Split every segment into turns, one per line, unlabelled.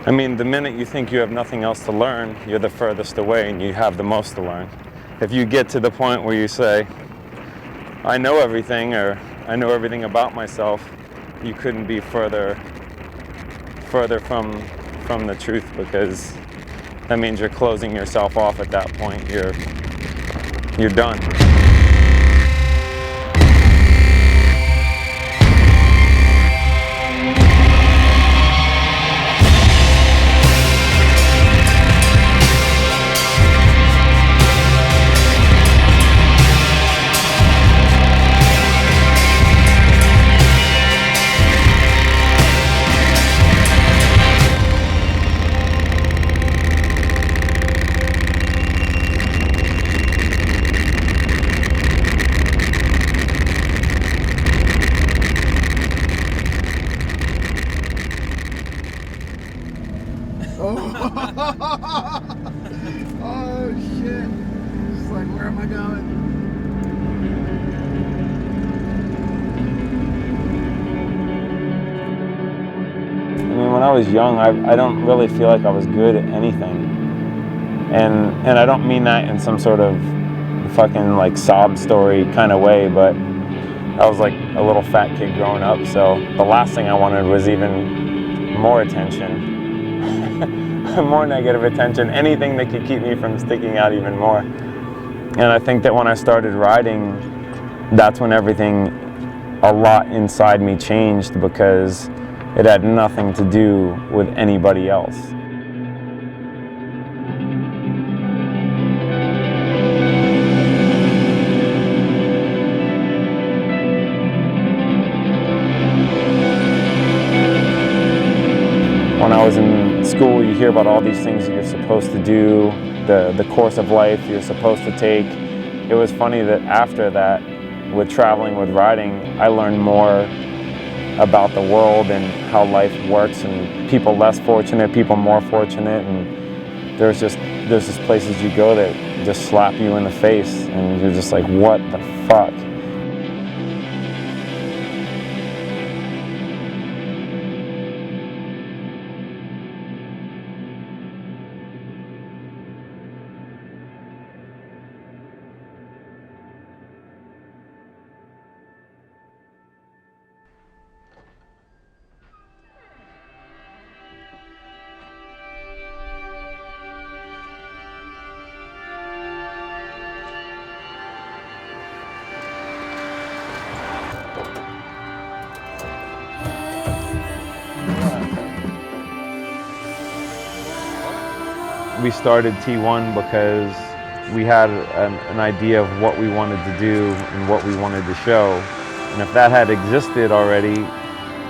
I mean, the minute you think you have nothing else to learn, you're the furthest away and you have the most to learn. If you get to the point where you say, I know everything, or I know everything about myself, you couldn't be further from the truth, because that means you're closing yourself off at that point. You're done.
Oh shit. It's like, where am I going?
I mean, when I was young, I don't really feel like I was good at anything. And I don't mean that in some sort of fucking like sob story kind of way, but I was like a little fat kid growing up, so the last thing I wanted was even more attention. More negative attention, anything that could keep me from sticking out even more. And I think that when I started writing, that's when everything, a lot inside me changed, because it had nothing to do with anybody else. When I was in school, you hear about all these things that you're supposed to do, the course of life you're supposed to take. It was funny that after that, with traveling, with writing, I learned more about the world and how life works, and people less fortunate, people more fortunate, and there's just places you go that just slap you in the face, and you're just like, what the fuck? We started T1 because we had an idea of what we wanted to do and what we wanted to show. And if that had existed already,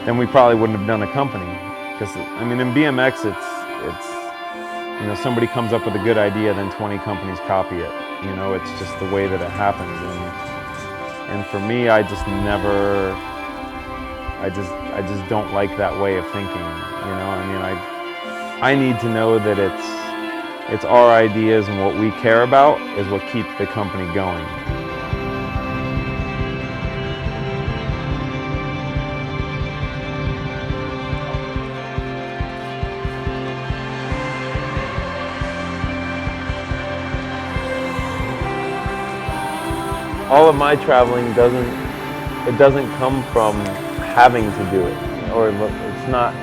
then we probably wouldn't have done a company. Because, I mean, in BMX, it's you know, somebody comes up with a good idea, then 20 companies copy it. You know, it's just the way that it happens. And for me, I just don't like that way of thinking. You know, I mean, I need to know that it's our ideas and what we care about is what keeps the company going. All of my traveling doesn't come from having to do it, or it's not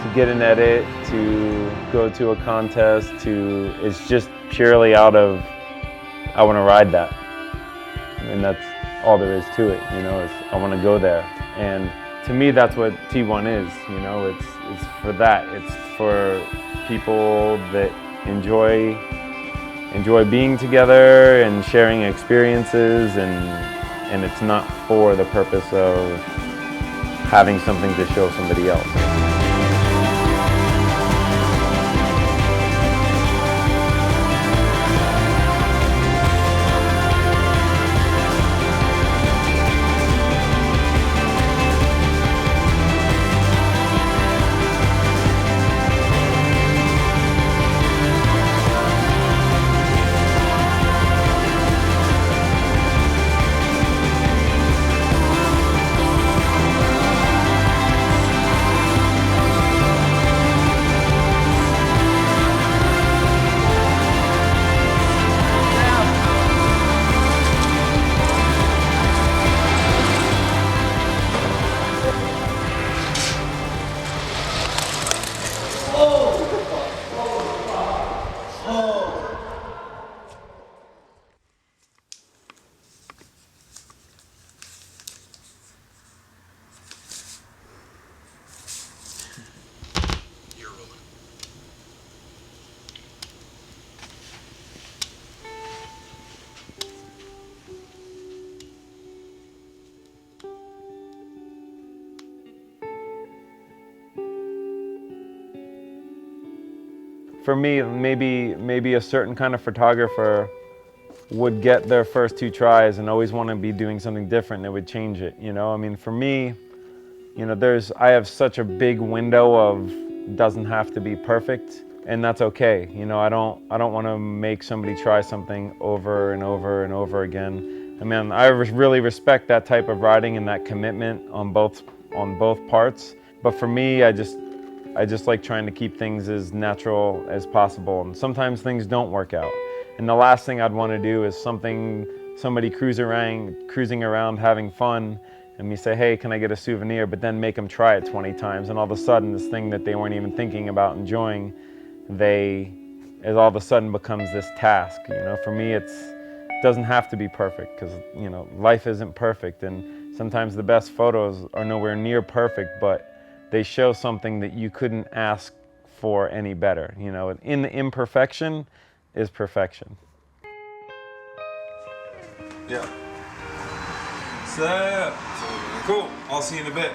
to get an edit, to go to a contest, it's just purely out of, I want to ride that. And that's all there is to it, you know, is I want to go there. And to me, that's what T1 is, you know, it's for that. It's for people that enjoy being together and sharing experiences, and it's not for the purpose of having something to show somebody else. for me, maybe a certain kind of photographer would get their first 2 tries and always want to be doing something different. They would change it, you know? I mean, for me, you know, I have such a big window of doesn't have to be perfect, and that's okay. You know, I don't want to make somebody try something over and over and over again. I mean, I really respect that type of writing and that commitment on both parts. But for me, I just like trying to keep things as natural as possible. And sometimes things don't work out. And the last thing I'd want to do is somebody cruising around having fun, and me say, hey, can I get a souvenir? But then make them try it 20 times. And all of a sudden, this thing that they weren't even thinking about enjoying, it all of a sudden becomes this task. You know, for me, it doesn't have to be perfect, because, you know, life isn't perfect. And sometimes the best photos are nowhere near perfect, but they show something that you couldn't ask for any better. You know, in the imperfection is perfection.
Yeah. So, cool. I'll see you in a bit.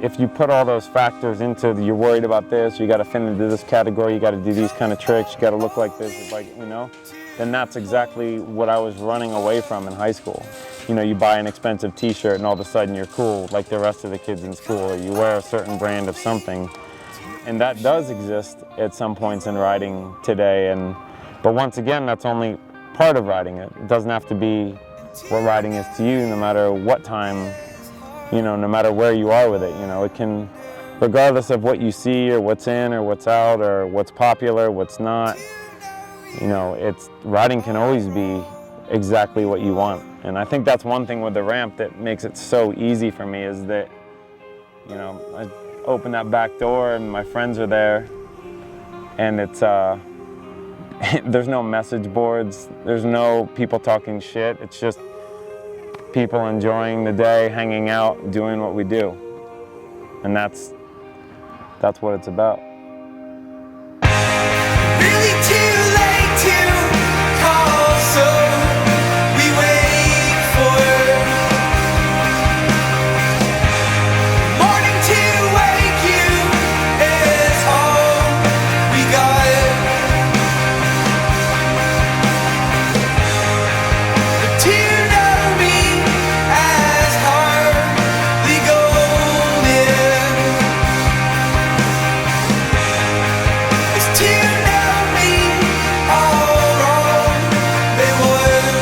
If you put all those factors into, you're worried about this, you got to fit into this category, you got to do these kind of tricks, you got to look like this, like, you know, then that's exactly what I was running away from in high school. You know, you buy an expensive t-shirt and all of a sudden you're cool like the rest of the kids in school, or you wear a certain brand of something. And that does exist at some points in writing today, but once again, that's only part of writing. It doesn't have to be what writing is to you, no matter what time, you know, no matter where you are with it. You know, it can, regardless of what you see or what's in or what's out or what's popular, what's not, you know, writing can always be exactly what you want. And I think that's one thing with the ramp that makes it so easy for me, is that, you know, I open that back door and my friends are there, and it's there's no message boards, there's no people talking shit, it's just people enjoying the day, hanging out, doing what we do. And that's what it's about.
Really too late to call, so we wait for morning to wake you is all we got. But to know me as hardly golden is to know me all wrong they would.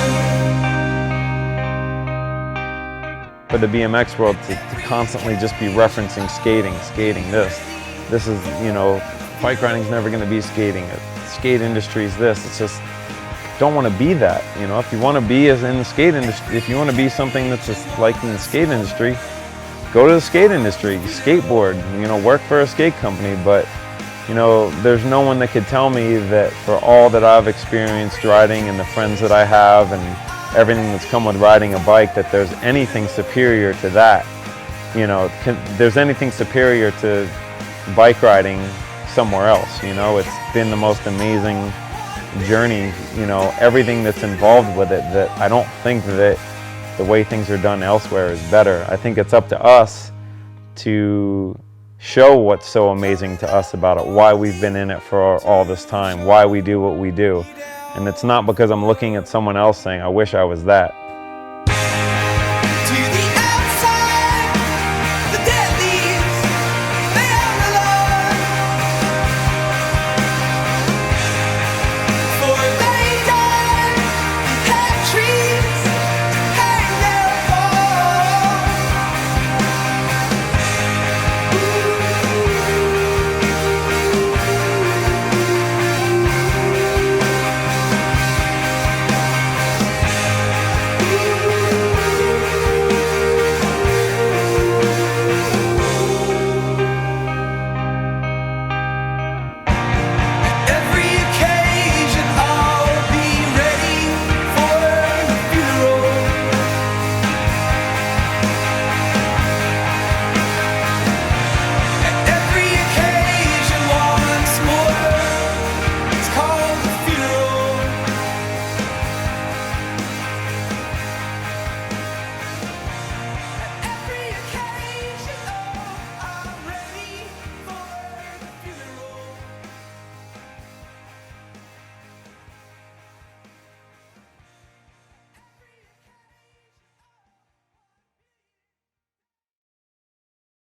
For the BMX world to constantly just be referencing skating, this is, you know, bike riding's never going to be skating. Skate industry's this. It's just, don't want to be that. You know, if you want to be as in the skate industry, if you want to be something that's just like in the skate industry, go to the skate industry, skateboard, you know, work for a skate company. But, you know, there's no one that could tell me that for all that I've experienced riding and the friends that I have and everything that's come with riding a bike, that there's anything superior to that. You know, there's anything superior to bike riding somewhere else. You know, it's been the most amazing journey, you know, everything that's involved with it, that I don't think that the way things are done elsewhere is better. I think it's up to us to show what's so amazing to us about it, why we've been in it for all this time, why we do what we do. And it's not because I'm looking at someone else saying, I wish I was that.